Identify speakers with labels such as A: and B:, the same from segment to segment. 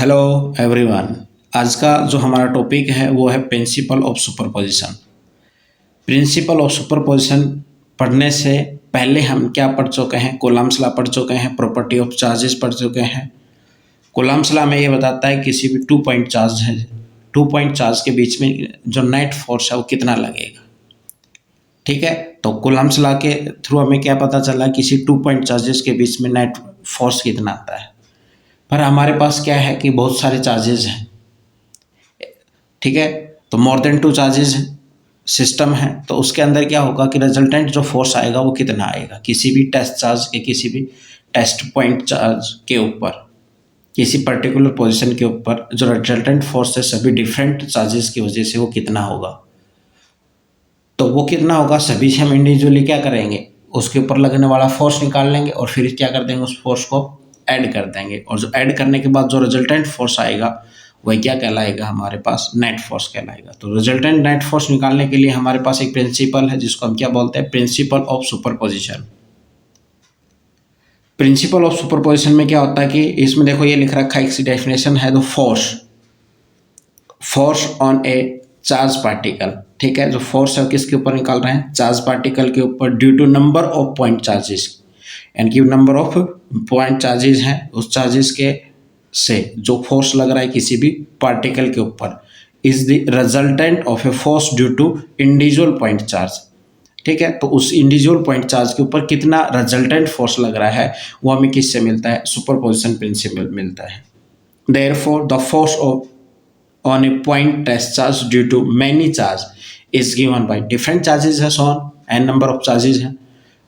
A: Hello everyone. आज का जो हमारा टॉपिक है वो है principle of superposition. Principle of superposition पढ़ने से पहले हम क्या पढ़ चुके हैं? कूलम्ब्स लॉ पढ़ चुके हैं, प्रॉपर्टी ऑफ चार्जेस पढ़ चुके हैं। कूलम्ब्स लॉ में ये बताता है किसी भी 2 पॉइंट चार्ज है, 2 पॉइंट चार्ज के बीच में जो नेट फोर्स है वो कितना लगेगा। ठीक है, तो कूलम्ब्स लॉ के थ्रू हमें क्या पता चला, किसी 2 पॉइंट चार्जेस के बीच में नेट फोर्स कितना आता है। पर हमारे पास क्या है कि बहुत सारे चार्जेस हैं। ठीक है, तो मोर देन 2 चार्जेस सिस्टम है, तो उसके अंदर क्या होगा कि रिजल्टेंट जो फोर्स आएगा वो कितना आएगा किसी भी टेस्ट चार्ज के, किसी भी टेस्ट पॉइंट चार्ज के ऊपर, किसी पर्टिकुलर पोजीशन के ऊपर जो रिजल्टेंट फोर्स है सभी डिफरेंट चार्जेस की वजह से वो कितना होगा। तो वो कितना होगा सभी से हम इंडिविजुअली क्या करेंगे, उसके ऊपर लगने वाला फोर्स निकाल लेंगे और फिर क्या कर देंगे, उस फोर्स को ऐड कर देंगे, और जो ऐड करने के बाद जो रिजल्टेंट फोर्स आएगा वही क्या कहलाएगा, हमारे पास नेट फोर्स कहलाएगा। तो रिजल्टेंट नेट फोर्स निकालने के लिए हमारे पास एक प्रिंसिपल है जिसको हम क्या बोलते हैं, principle of superposition. Principle of superposition में क्या होता है कि इसमें देखो ये लिख रखा है, इसकी डेफिनेशन है, तो force on A charge particle. ठीक है, जो फोर्स है किसके ऊपर निकाल रहे हैं, चार्ज पार्टिकल के ऊपर, due to number of point charges, यानी कि नंबर ऑफ पॉइंट चार्जेस हैं, उस चार्जेस के से जो फोर्स लग रहा है किसी भी पार्टिकल के ऊपर is the resultant of a force due to individual point charge. ठीक है, तो उस इंडिविजुअल पॉइंट चार्ज के ऊपर कितना रिजल्टेंट फोर्स लग रहा है वो हमें किससे मिलता है, सुपरपोजिशन प्रिंसिपल मिलता है। Therefore the force of on a point test charge due to many charge is given by different charges है, so n number of charges हैं,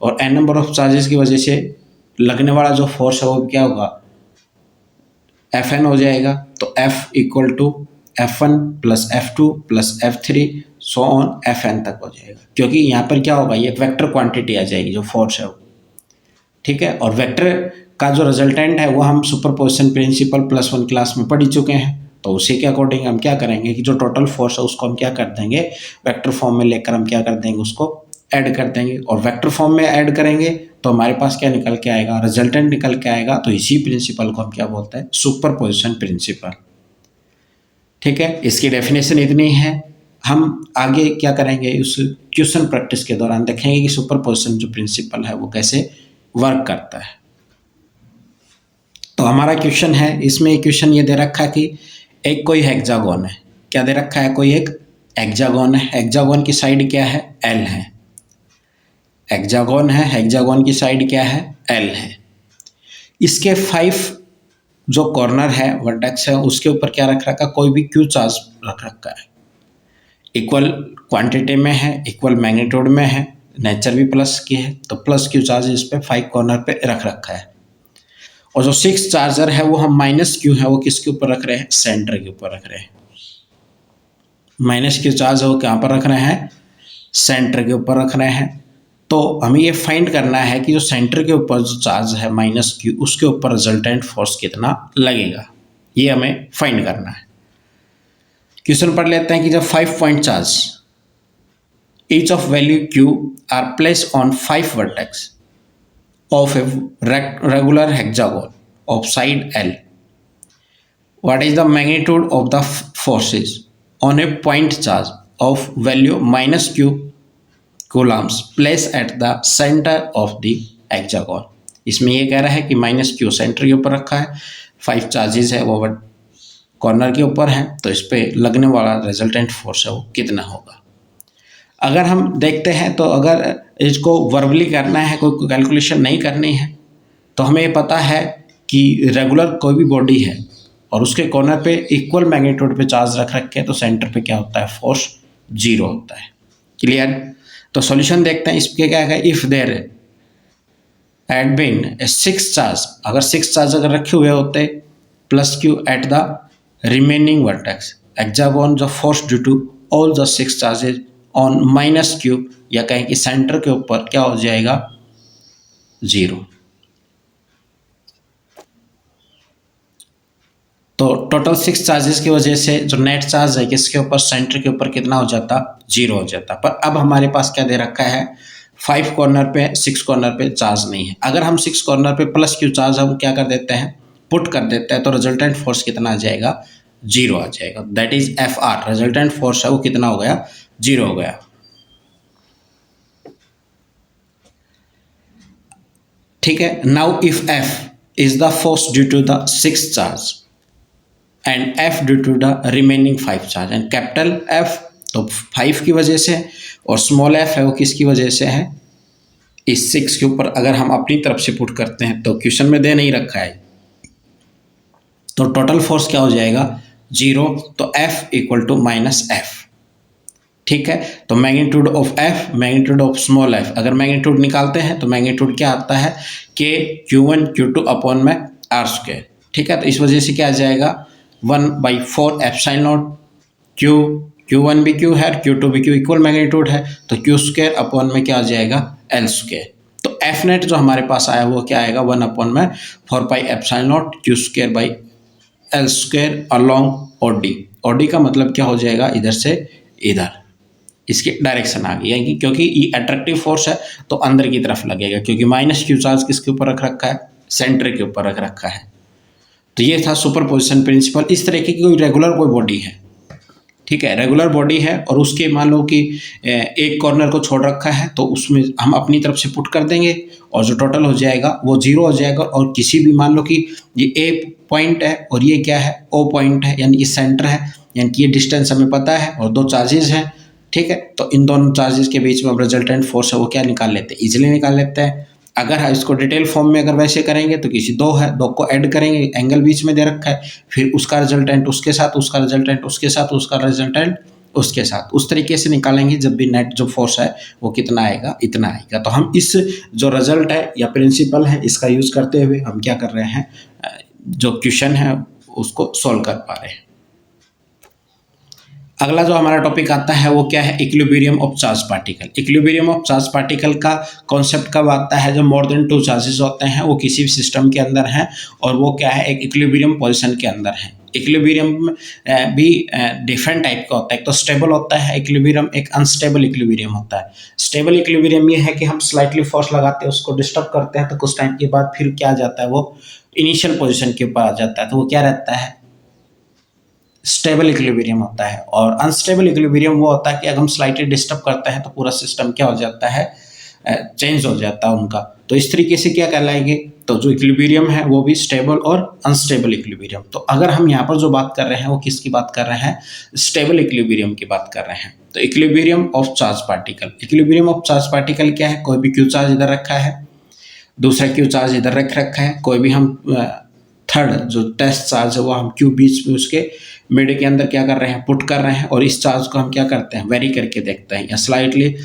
A: और एन नंबर ऑफ चार्जेस की वजह से लगने वाला जो फोर्स है वो क्या होगा, एफ एन हो जाएगा। तो F equal to F1 plus F2 plus F3 so on Fn तक हो जाएगा, क्योंकि यहाँ पर क्या होगा, ये वेक्टर क्वांटिटी आ जाएगी जो फोर्स है वो। ठीक है, और वेक्टर का जो रिजल्टेंट है वो हम सुपरपोजिशन प्रिंसिपल +1 क्लास में पढ़ चुके हैं। तो उसी के अकॉर्डिंग हम क्या करेंगे कि जो टोटल फोर्स है उसको हम क्या कर देंगे, वेक्टर फॉर्म में लेकर हम क्या कर देंगे, उसको ऐड कर देंगे, और वेक्टर फॉर्म में ऐड करेंगे तो हमारे पास क्या निकल के आएगा, रिजल्टेंट निकल के आएगा। तो इसी प्रिंसिपल को हम क्या बोलते हैं, सुपरपोजिशन प्रिंसिपल। ठीक है, इसकी डेफिनेशन इतनी है। हम आगे क्या करेंगे, उस क्वेश्चन प्रैक्टिस के दौरान देखेंगे कि सुपरपोजिशन जो प्रिंसिपल है वो कैसे वर्क करता है। तो हमारा क्वेश्चन है, इसमें एक क्वेश्चन ये दे रखा है कि एक कोई हेक्सागोन है, क्या दे रखा है, कोई एक हेक्सागोन है, हेक्सागोन की साइड क्या है, एल है। हेक्सागोन है, हेक्सागोन की साइड क्या है, एल है। इसके 5 जो कॉर्नर है, वर्टेक्स है, उसके ऊपर क्या रख रखा, कोई भी क्यू चार्ज रख रखा है, इक्वल क्वांटिटी में है, इक्वल मैग्नीट्यूड में है, नेचर भी प्लस की है, तो प्लस क्यू चार्ज इस पे 5 कॉर्नर पे रख रखा है। और जो 6 चार्जर है वो हम माइनस क्यू है वो किसके ऊपर रख रहे हैं, सेंटर के ऊपर रख रहे हैं। माइनस क्यू चार्ज है वो कहाँ पर रख रहे हैं, सेंटर के ऊपर रख रहे हैं। तो हमें ये फाइंड करना है कि जो सेंटर के ऊपर जो चार्ज है माइनस क्यू, उसके ऊपर रिजल्टेंट फोर्स कितना लगेगा, ये हमें फाइंड करना है। क्वेश्चन पढ़ लेते हैं कि जब 5 point charge each of value q are placed on 5 vertex of a regular hexagon of side L, what is the magnitude of the forces on a point charge of value minus q coulombs placed at the center of the hexagon। इसमें ये कह रहा है कि minus Q centre के ऊपर रखा है, 5 चार्जेस है वो कॉर्नर के ऊपर है, तो इस पर लगने वाला रिजल्टेंट फोर्स है वो कितना होगा। अगर हम देखते हैं तो अगर इसको वर्बली करना है, कोई कैलकुलेशन नहीं करनी है, तो हमें ये पता है कि रेगुलर कोई भी बॉडी है और उसके कॉर्नर पे इक्वल मैग्नीट्यूड पे चार्ज रख रखे तो सेंटर पे क्या होता है, फोर्स 0 होता है। क्लियर। तो सॉल्यूशन देखते हैं, इसके क्या है, if there had been 6 charge, अगर 6 चार्ज अगर रखे हुए होते plus Q at the remaining vertex hexagon, the force due to all the 6 charges on minus Q, या कहें कि सेंटर के ऊपर क्या हो जाएगा, 0। तो टोटल 6 चार्जेस की वजह से जो नेट चार्ज है किसके ऊपर, सेंटर के ऊपर कितना हो जाता, 0 हो जाता। पर अब हमारे पास क्या दे रखा है, 5 कॉर्नर पे 6 कॉर्नर पे चार्ज नहीं है। अगर हम 6 कॉर्नर पे प्लस क्यू चार्ज हम क्या कर देते हैं, पुट कर देते हैं तो रिजल्टेंट फोर्स कितना आ जाएगा, 0 आ जाएगा। That is F R, resultant force है वो कितना हो गया, 0 हो गया। ठीक है, now if F is the force due to the 6 charge and F due to the remaining 5 charge, and capital F तो 5 की वजह से और स्मॉल एफ है वो किसकी वजह से है, इस 6 के ऊपर अगर हम अपनी तरफ से पुट करते हैं तो क्वेश्चन में दे नहीं रखा है, तो टोटल फोर्स क्या हो जाएगा, 0। तो F equal to minus F. ठीक है, तो magnitude of F, magnitude of small f, अगर मैग्नीट्यूड निकालते हैं तो मैग्नीट्यूड क्या आता है, K Q1 Q2 अपॉन में R स्क्वायर। ठीक है, तो इस वजह से क्या आ जाएगा, 1/4 एप्सिलॉन नॉट Q1 भी Q है, Q2 भी Q, इक्वल मैग्नीट्यूड है, तो Q स्क्वायर अपॉन में क्या आ जाएगा, L स्क्वायर। तो F नेट जो हमारे पास आया वो क्या आएगा, 1 अपॉन में 4 epsilon not Q square by L square along OD। OD का मतलब क्या हो जाएगा, इधर से इधर, इसकी डायरेक्शन आ गई, क्योंकि ये अट्रैक्टिव फोर्स है तो अंदर की तरफ लगेगा, क्योंकि माइनस क्यू चार्ज किसके ऊपर रख रखा है, सेंटर के ऊपर रख रखा है। तो ये था सुपरपोजिशन प्रिंसिपल। इस तरीके की कोई रेगुलर कोई बॉडी है, ठीक है, रेगुलर बॉडी है और उसके मान लो कि एक कॉर्नर को छोड़ रखा है, तो उसमें हम अपनी तरफ से पुट कर देंगे और जो टोटल हो जाएगा वो 0 हो जाएगा। और किसी भी मान लो कि ये ए पॉइंट है और ये क्या है, ओ पॉइंट है, यानी ये सेंटर है, यानी कि ये डिस्टेंस हमें पता है और 2 चार्जेस हैं। ठीक है, तो इन दोनों चार्जेस के बीच में हम रिजल्टेंट फोर्स है वो क्या निकाल लेते हैं, इजीली निकाल लेते हैं। अगर इसको डिटेल फॉर्म में अगर वैसे करेंगे तो किसी 2 है, 2 को ऐड करेंगे, एंगल बीच में दे रखा है, फिर उसका रिजल्टेंट उसके साथ, उसका रिजल्टेंट उसके साथ, उसका रिजल्टेंट उसके साथ, उस तरीके से निकालेंगे। जब भी नेट जो फोर्स है वो कितना आएगा, इतना आएगा। तो हम इस जो रिजल्ट है या प्रिंसिपल है इसका यूज करते हुए हम क्या कर रहे हैं, जो क्वेश्चन है उसको सॉल्व कर पा रहे हैं। अगला जो हमारा टॉपिक आता है वो क्या है, equilibrium of charge particle. Equilibrium of charge particle का कॉन्सेप्ट कब आता है, जब मोर देन 2 चार्जेस होते हैं वो किसी भी सिस्टम के अंदर हैं और वो क्या है, एक इक्विलिब्रियम पोजीशन के अंदर है। इक्विलिब्रियम भी डिफरेंट टाइप का होता है, एक तो स्टेबल होता है इक्विलिब्रियम, एक अनस्टेबल इक्विलिब्रियम होता है। स्टेबल इक्विलिब्रियम ये है कि हम स्लाइटली फोर्स लगाते हैं, उसको डिस्टर्ब करते हैं, तो कुछ टाइम के बाद फिर क्या आ जाता है, वो इनिशियल पोजीशन के ऊपर आ जाता है, तो वो क्या रहता है, स्टेबल इक्विलिब्रियम होता है। और अनस्टेबल इक्विलिब्रियम वो होता है कि अगर हम स्लाइटली डिस्टर्ब करते हैं तो पूरा सिस्टम क्या हो जाता है, चेंज हो जाता है उनका। तो इस तरीके से क्या कहलाएंगे, तो जो इक्विलिब्रियम है वो भी स्टेबल और अनस्टेबल इक्विलिब्रियम। तो अगर हम यहाँ पर जो बात कर रहे हैं वो किसकी बात कर रहे हैं, स्टेबल इक्विलिब्रियम की बात कर रहे हैं। तो equilibrium of charge particle, equilibrium of charge particle क्या है, कोई भी क्यू चार्ज इधर रखा है, दूसरा क्यू चार्ज इधर रख रखा है, कोई भी हम थर्ड जो टेस्ट चार्ज है वो हम क्यू बीच में उसके मिड के अंदर क्या कर रहे हैं, पुट कर रहे हैं, और इस चार्ज को हम क्या करते हैं, वेरी करके देखते हैं, या स्लाइटली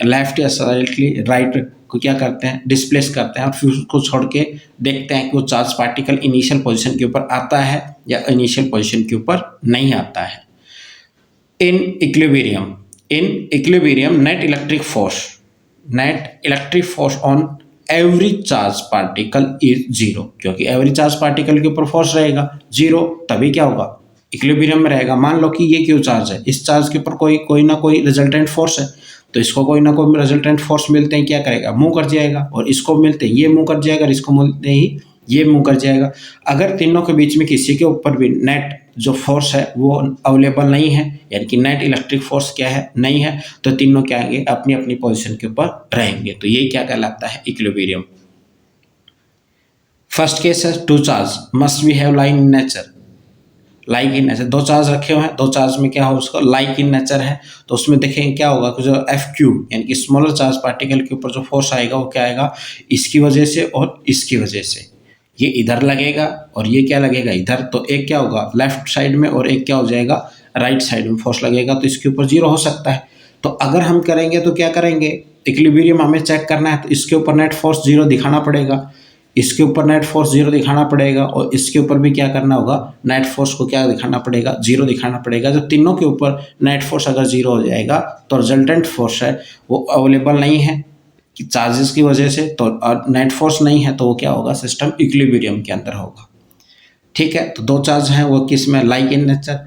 A: लेफ्ट या स्लाइटली राइट को क्या करते हैं, डिस्प्लेस करते हैं, और फिर उसको छोड़ के देखते हैं कि वो चार्ज पार्टिकल इनिशियल पोजीशन के ऊपर आता है या इनिशियल पोजीशन के ऊपर नहीं आता है। In equilibrium net electric force on every charge particle is 0, क्योंकि एवरी चार्ज पार्टिकल के ऊपर फोर्स रहेगा 0, तभी क्या होगा, इक्विलिब्रियम में रहेगा। मान लो कि ये क्यू चार्ज है, इस चार्ज के ऊपर कोई ना कोई रिजल्टेंट फोर्स है, तो इसको कोई ना कोई रिजल्टेंट फोर्स मिलते हैं क्या करेगा, मूव कर जाएगा, और इसको मिलते हैं ये मूव कर जाएगा, और इसको मिलते ही ये मूव कर जाएगा। अगर तीनों के बीच में किसी के ऊपर भी नेट जो फोर्स है वो अवेलेबल नहीं है, यानी कि नेट इलेक्ट्रिक फोर्स क्या है, नहीं है, तो तीनों क्या आएंगे, अपनी अपनी पोजीशन के ऊपर रहेंगे। तो ये क्या कहलाता है, इक्विलिब्रियम। फर्स्ट केस है, 2 charge must be have line in nature, like in nature, 2 charge रखे हुए हैं, 2 चार्ज में क्या हो, उसको लाइक इन नेचर है, तो उसमें देखेंगे क्या होगा कि जो एफ क्यू यानी कि स्मॉलर चार्ज पार्टिकल के ऊपर जो फोर्स आएगा वो क्या आएगा, इसकी वजह से और इसकी वजह से, ये इधर लगेगा और ये क्या लगेगा इधर, तो एक क्या होगा लेफ्ट साइड में और एक क्या हो जाएगा राइट साइड में फोर्स लगेगा, तो इसके ऊपर 0 हो सकता है। तो अगर हम करेंगे तो क्या करेंगे, इक्विलिब्रियम हमें चेक करना है, तो इसके ऊपर नेट फोर्स 0 दिखाना पड़ेगा, इसके ऊपर नेट फोर्स 0 दिखाना पड़ेगा, और इसके ऊपर भी क्या करना होगा, नेट फोर्स को क्या दिखाना पड़ेगा, 0 दिखाना पड़ेगा। जब तीनों के ऊपर नेट फोर्स अगर 0 हो जाएगा तो रिजल्टेंट फोर्स है वो अवेलेबल नहीं है कि चार्जेस की वजह से, तो नेट फोर्स नहीं है, तो वो क्या होगा, सिस्टम इक्विलिब्रियम के अंदर होगा। ठीक है, तो 2 चार्ज हैं वो किस में, लाइक इन नेचर,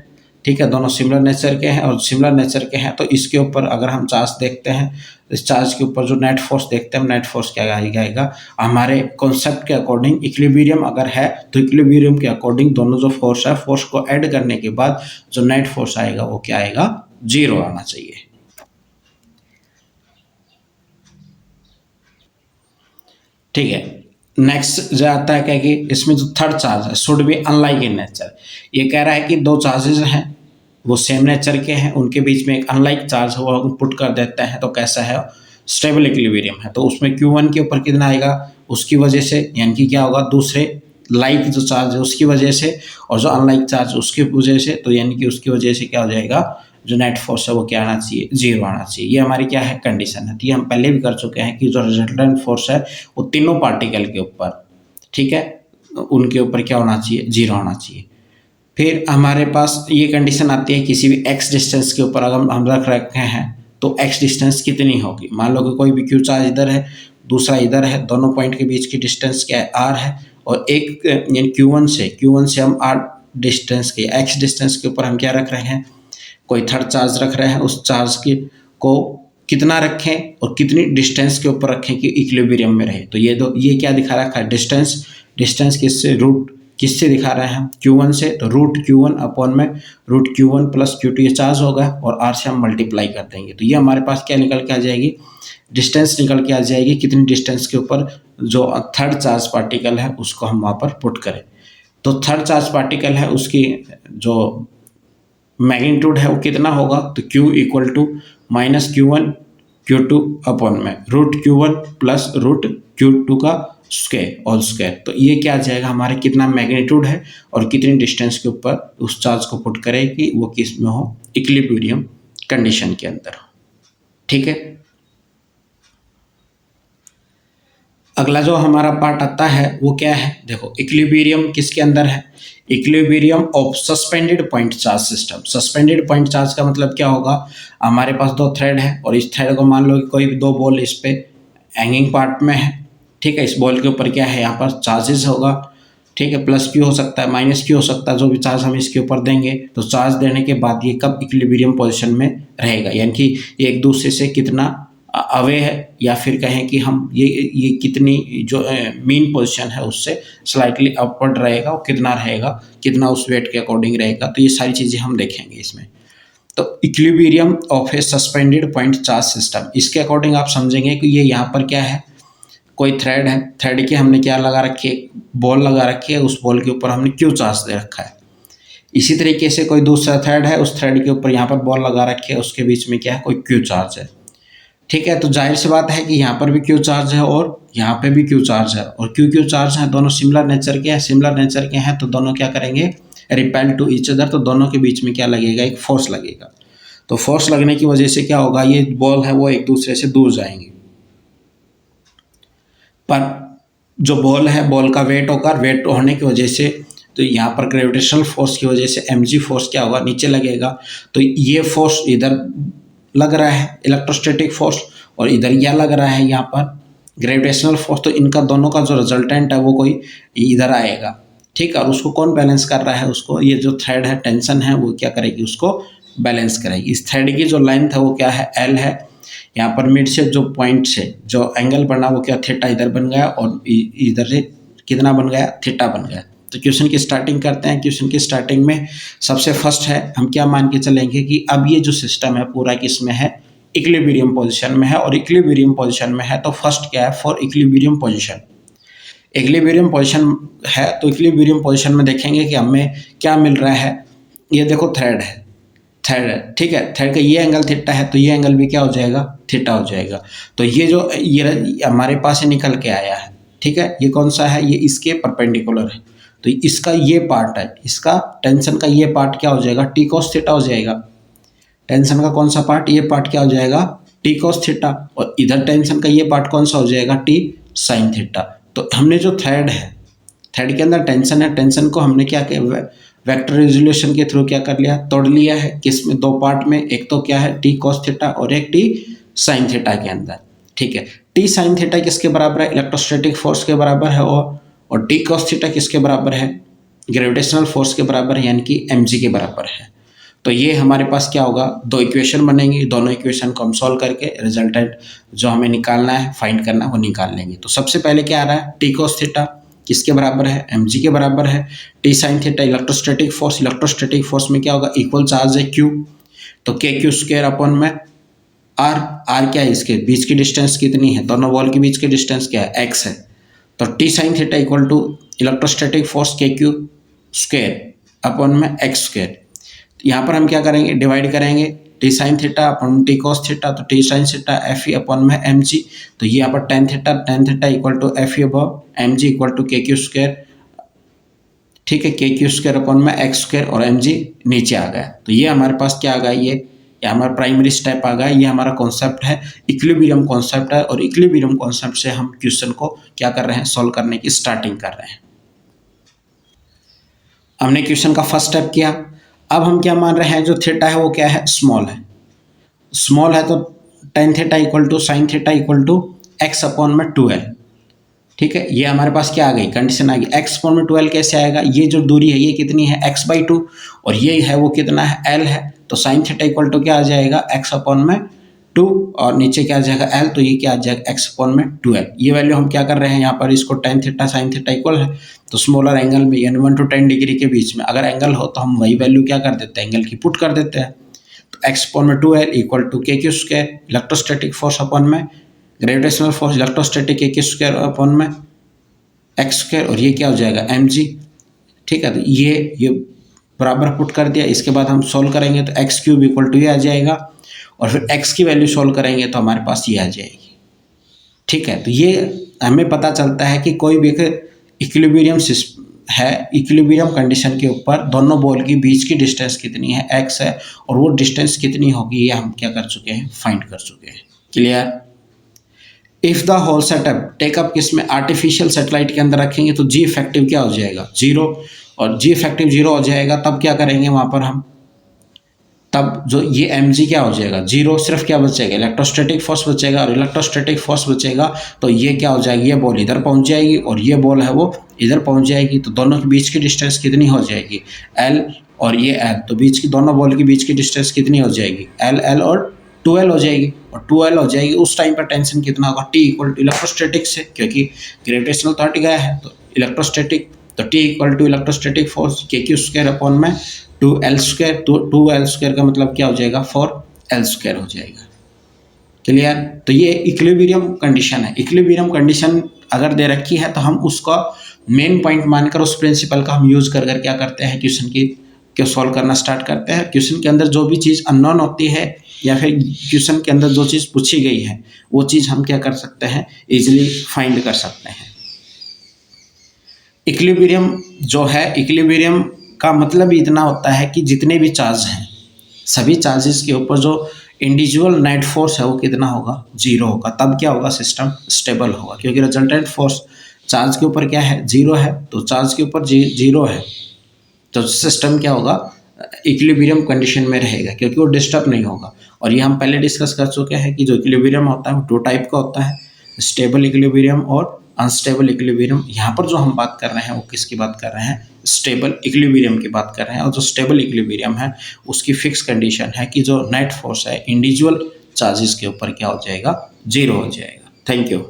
A: ठीक है, दोनों सिमिलर नेचर के हैं और सिमिलर नेचर के हैं, तो इसके ऊपर अगर हम चार्ज देखते हैं, इस चार्ज के ऊपर जो नेट फोर्स देखते हैं, नेट फोर्स क्या आएगा हमारे कॉन्सेप्ट के अकॉर्डिंग इक्विलिब्रियम अगर है तो इक्विलिब्रियम के अकॉर्डिंग दोनों जो फोर्स है, फोर्स को ऐड करने के बाद जो नेट फोर्स आएगा वो क्या आएगा, 0 आना चाहिए। ठीक है, नेक्स्ट जो आता है क्या कि इसमें जो थर्ड चार्ज है should be unlike in nature. ये कह रहा है कि दो चार्जेस हैं वो सेम नेचर के हैं, उनके बीच में एक अनलाइक चार्ज वो हम पुट कर देते हैं, तो कैसा है, स्टेबल इक्विलिब्रियम है। तो उसमें Q1 के ऊपर कितना आएगा, उसकी वजह से, यानी कि क्या होगा, दूसरे लाइक जो चार्ज है उसकी वजह से, और जो अनलाइक चार्ज उसकी वजह से, तो यानी कि उसकी वजह से क्या हो जाएगा, जो नेट फोर्स है वो क्या आना चाहिए, 0 आना चाहिए। ये हमारी क्या है, कंडीशन है। तो ये हम पहले भी कर चुके हैं कि जो रिजल्टेंट फोर्स है वो तीनों पार्टिकल के ऊपर, ठीक है, उनके ऊपर क्या होना चाहिए, 0 आना चाहिए। फिर हमारे पास ये कंडीशन आती है किसी भी x डिस्टेंस के ऊपर अगर हम रख रखे हैं तो x डिस्टेंस कितनी होगी। मान लो कि कोई भी Q चार्ज इधर है, दूसरा इधर है, दोनों पॉइंट के बीच की डिस्टेंस क्या है, r है, और एक यानी Q1 से हम r डिस्टेंस के, x डिस्टेंस के ऊपर हम क्या रख रहे हैं, कोई थर्ड चार्ज रख रहे हैं, उस चार्ज की को कितना रखें और कितनी डिस्टेंस के ऊपर रखें कि इक्विलिब्रियम में रहे। तो ये क्या दिखा रखा है, डिस्टेंस किससे, रूट किससे दिखा रहे हैं, Q1 से, तो रूट Q1 अपॉन में रूट Q1 प्लस Q2 ये चार्ज होगा और R से हम मल्टीप्लाई कर देंगे। तो ये हमारे पास क्या निकल के आ जाएगी, डिस्टेंस निकल के आ जाएगी, कितनी डिस्टेंस के ऊपर जो थर्ड चार्ज पार्टिकल है उसको हम वहाँ पर पुट करें। तो थर्ड चार्ज पार्टिकल है उसकी जो मैग्नीट्यूड है वो कितना होगा, तो Q equal to minus Q1 Q2 upon में root Q1 plus root Q2 का स्क्वायर ऑल स्क्वायर। तो ये क्या आ जाएगा, हमारे कितना मैग्नीट्यूड है और कितनी डिस्टेंस के ऊपर उस चार्ज को पुट करें कि वो किस में हो, इक्विलिब्रियम कंडीशन के अंदर हो। ठीक है, अगला जो हमारा पार्ट आता है वो क्या है, देखो इक्विलिब्रियम किसके अंदर है, equilibrium of suspended point charge system. Suspended point charge का मतलब क्या होगा, हमारे पास दो थ्रेड है और इस थ्रेड को मान लो कि कोई भी दो बॉल इस पे हैंगिंग पार्ट में है, ठीक है, इस बॉल के ऊपर क्या है, यहाँ पर चार्जेस होगा, ठीक है, प्लस Q हो सकता है, माइनस Q हो सकता है, जो भी चार्ज हम इसके ऊपर देंगे, तो चार्ज देने के बाद ये कब इक्विलिब्रियम पोजीशन में रहेगा, यानी कि ये एक दूसरे से कितना अवे है, या फिर कहें कि हम ये कितनी जो मीन पोजीशन है उससे स्लाइटली अपवर्ड रहेगा, और कितना रहेगा, कितना उस वेट के अकॉर्डिंग रहेगा। तो ये सारी चीज़ें हम देखेंगे इसमें। तो equilibrium of A suspended point charge system, इसके अकॉर्डिंग आप समझेंगे कि ये यहाँ पर क्या है, कोई थ्रेड है, थ्रेड की हमने क्या लगा रखी है, बॉल लगा रखी है, उस बॉल के ऊपर हमने Q चार्ज दे रखा है। इसी तरीके से कोई दूसरा थ्रेड है, उस थ्रेड के ऊपर यहाँ पर बॉल लगा रखी है, उसके बीच में क्या है, कोई Q चार्ज है। ठीक है, तो जाहिर सी बात है कि यहाँ पर भी Q चार्ज है और यहाँ पे भी Q चार्ज है, और Q चार्ज है, दोनों सिमिलर नेचर के हैं, तो दोनों क्या करेंगे, रिपेल टू ईच अदर, तो दोनों के बीच में क्या लगेगा, एक फोर्स लगेगा। तो फोर्स लगने की वजह से क्या होगा, ये बॉल है वो एक दूसरे से दूर जाएंगे, पर जो बॉल है, बॉल का वेट होगा, वेट होने की वजह से, तो यहाँ पर ग्रेविटेशनल फोर्स की वजह से mg फोर्स क्या होगा, नीचे लगेगा। तो ये फोर्स इधर लग रहा है इलेक्ट्रोस्टैटिक फोर्स, और इधर यह लग रहा है यहाँ पर ग्रेविटेशनल फोर्स, तो इनका दोनों का जो रिजल्टेंट है वो कोई इधर आएगा। ठीक है, और उसको कौन बैलेंस कर रहा है, उसको ये जो थ्रेड है, टेंशन है, वो क्या करेगी, उसको बैलेंस करेगी। इस थ्रेड की जो लेंथ है वो क्या है, L है। यहाँ पर मिड से जो पॉइंट से जो एंगल बना वो क्या, थीटा इधर बन गया, और इधर से कितना बन गया, थीटा बन गया। तो क्वेश्चन की स्टार्टिंग करते हैं। क्वेश्चन की स्टार्टिंग में सबसे फर्स्ट है, हम क्या मान के चलेंगे कि अब ये जो सिस्टम है पूरा किस में है, इक्विलिब्रियम पोजीशन में है, और इक्विलिब्रियम पोजीशन में है तो फर्स्ट क्या है, for equilibrium position. Equilibrium position है तो इक्विलिब्रियम पोजीशन में देखेंगे कि हमें क्या मिल रहा है। ये देखो थ्रेड है, ठीक है, थ्रेड का ये एंगल थीटा है, तो ये एंगल भी क्या हो जाएगा, थीटा हो जाएगा। तो ये जो ये हमारे पास निकल के आया है, ठीक है, ये कौन सा है, ये इसके परपेंडिकुलर है। तो इसका ये पार्ट है, इसका टेंशन का ये पार्ट क्या हो जाएगा, टी कॉस थीटा हो जाएगा। टेंशन का कौन सा पार्ट, ये पार्ट क्या हो जाएगा, टी कॉस थीटा, और इधर टेंशन का ये पार्ट कौन सा हो जाएगा, टी साइन थीटा। तो हमने जो थ्रेड है, थ्रेड के अंदर टेंशन है, टेंशन को हमने क्या किया, वेक्टर रेजोल्यूशन के थ्रू क्या कर लिया, तोड़ लिया है। किस में, दो पार्ट में, एक तो क्या है टी कॉस थीटा और एक टी साइन थीटा के अंदर। ठीक है, टी साइन थीटा किसके बराबर है, इलेक्ट्रोस्टैटिक फोर्स के बराबर है, और टी कॉस थीटा किसके बराबर है, ग्रेविटेशनल फोर्स के बराबर है, यानी कि mg के बराबर है। तो ये हमारे पास क्या होगा, दो इक्वेशन बनेंगी, दोनों इक्वेशन को हम सॉल्व करके रिजल्टेंट जो हमें निकालना है, फाइंड करना है, वो निकाल लेंगे। तो सबसे पहले क्या आ रहा है, टी कॉस थीटा किसके बराबर है, mg के बराबर है। T sine theta electrostatic force, electrostatic force में क्या होगा, इक्वल चार्ज है q, तो k क्यू स्क्वायर अपॉन में r क्या है, इसके बीच की डिस्टेंस कितनी है, दोनों बॉल के बीच की डिस्टेंस क्या है, x है। तो T sine theta equal to electrostatic force k Q square upon में x स्क्वायर। यहाँ पर हम क्या करेंगे, डिवाइड करेंगे T sine theta upon T cos theta, तो T sine theta F E upon में एम जी, तो ये यहाँ पर tan theta equal to F E upon M G equal to K Q square, ठीक है, के क्यू स्क्वायर अपॉन में X square, और एम जी नीचे आ गया। तो ये हमारे पास क्या आ गया, ये हमारा प्राइमरी स्टेप आ गया। ये हमारा कॉन्सेप्ट है, इक्विलिब्रियम कॉन्सेप्ट है, और इक्विलिब्रियम कॉन्सेप्ट से हम क्वेश्चन को क्या कर रहे हैं, सॉल्व करने की स्टार्टिंग कर रहे हैं। हमने क्वेश्चन का फर्स्ट स्टेप किया। अब हम क्या मान रहे हैं, जो थीटा है वो क्या है, स्मॉल है। स्मॉल है तो tan theta equal to sine theta equal to X upon में 2l, ठीक है। ये हमारे पास क्या आ गई, कंडीशन आ गई। एक्स अपॉन में 2l कैसे आएगा, ये जो दूरी है ये कितनी है, x/2, और ये है वो कितना है, l है। तो साइन थीटा इक्वल टू क्या आ जाएगा, x अपॉन में 2, और नीचे क्या आ जाएगा l, तो ये क्या आ जाएगा, x अपॉन में 2l। ये वैल्यू हम क्या कर रहे हैं, यहाँ पर इसको tan theta sine theta equal है, तो स्मॉलर एंगल में यानी 1 to 10 डिग्री के बीच में अगर एंगल हो तो हम वही वैल्यू क्या कर देते हैं, एंगल की पुट कर देते हैं। तो x अपॉन में 2l equal to K Q square electrostatic force upon में ग्रेविटेशनल फोर्स इलेक्ट्रोस्टैटिक के क्यू स्क्वायर अपॉन में एक्स स्क्वायर, और ये क्या हो जाएगा, mg, ठीक है। तो ये बराबर पुट कर दिया। इसके बाद हम सॉल्व करेंगे तो एक्स क्यूब इक्वल टू ये आ जाएगा, और फिर x की वैल्यू सॉल्व करेंगे तो हमारे पास ये आ जाएगी, ठीक है। तो ये हमें पता चलता है कि कोई भी इक्विलिब्रियम है, इक्विलिब्रियम कंडीशन के ऊपर दोनों बॉल की बीच की डिस्टेंस कितनी है, x है, और वो डिस्टेंस कितनी होगी ये हम क्या कर चुके हैं, फाइंड कर चुके हैं। Clear. If the whole setup take up किसमें, आर्टिफिशियल सैटेलाइट के अंदर रखेंगे तो जी इफेक्टिव क्या हो जाएगा, 0, और जी इफेक्टिव 0 हो जाएगा। तब क्या करेंगे वहाँ पर हम, तब जो ये mg क्या हो जाएगा, 0, सिर्फ क्या बचेगा, इलेक्ट्रोस्टैटिक फोर्स बचेगा, और इलेक्ट्रोस्टैटिक फोर्स बचेगा तो ये क्या हो जाएगी, ये बॉल इधर पहुंच जाएगी और ये बॉल है वो इधर पहुंच जाएगी। तो दोनों के बीच की डिस्टेंस कितनी हो जाएगी, l और ये l, तो बीच की दोनों बॉल के बीच की डिस्टेंस कितनी हो जाएगी, l और 2l हो जाएगी, और 2l हो जाएगी। उस टाइम पर टेंशन कितना होगा, t इक्वल टू इलेक्ट्रोस्टैटिक से, क्योंकि ग्रेविटेशनल तो हट गया है, तो इलेक्ट्रोस्टैटिक, तो t equal to electrostatic force के क्यू स्क्वायर अपॉन में 2l स्क्वायर, तो 2l स्क्वायर का मतलब क्या हो जाएगा, 4l स्क्वायर हो जाएगा। क्लियर। तो ये इक्विलिब्रियम कंडीशन है। इक्विलिब्रियम कंडीशन अगर दे रखी है तो हम उसका मेन पॉइंट मानकर उस प्रिंसिपल का हम यूज़ कर क्या करते हैं, क्वेश्चन की को सॉल्व करना स्टार्ट करते हैं। क्वेश्चन के अंदर जो भी चीज़ अननोन होती है या फिर क्वेश्चन के अंदर जो चीज़ पूछी गई है वो चीज़ हम क्या कर सकते हैं, इजीली फाइंड कर सकते हैं। इक्विलिब्रियम जो है, इक्विलिब्रियम का मतलब इतना होता है कि जितने भी चार्ज हैं सभी चार्जेस के ऊपर जो इंडिविजुअल नेट फोर्स है वो कितना होगा, 0 होगा। तब क्या होगा, सिस्टम स्टेबल होगा, क्योंकि रिजल्टेंट फोर्स चार्ज के ऊपर क्या है, 0 है, तो चार्ज के ऊपर 0 है तो सिस्टम क्या होगा, इक्विलिब्रियम कंडीशन में रहेगा, क्योंकि वो डिस्टर्ब नहीं होगा। और ये हम पहले डिस्कस कर चुके हैं कि जो इक्विलिब्रियम होता है वो 2 टाइप का होता है, स्टेबल इक्विलिब्रियम और अनस्टेबल इक्विलिब्रियम। यहाँ पर जो हम बात कर रहे हैं वो किसकी बात कर रहे हैं, स्टेबल इक्विलिब्रियम की बात कर रहे हैं। और जो स्टेबल इक्विलिब्रियम है उसकी फिक्स कंडीशन है कि जो नेट फोर्स है इंडिविजुअल चार्जेस के ऊपर क्या हो जाएगा, 0 हो जाएगा। Thank you.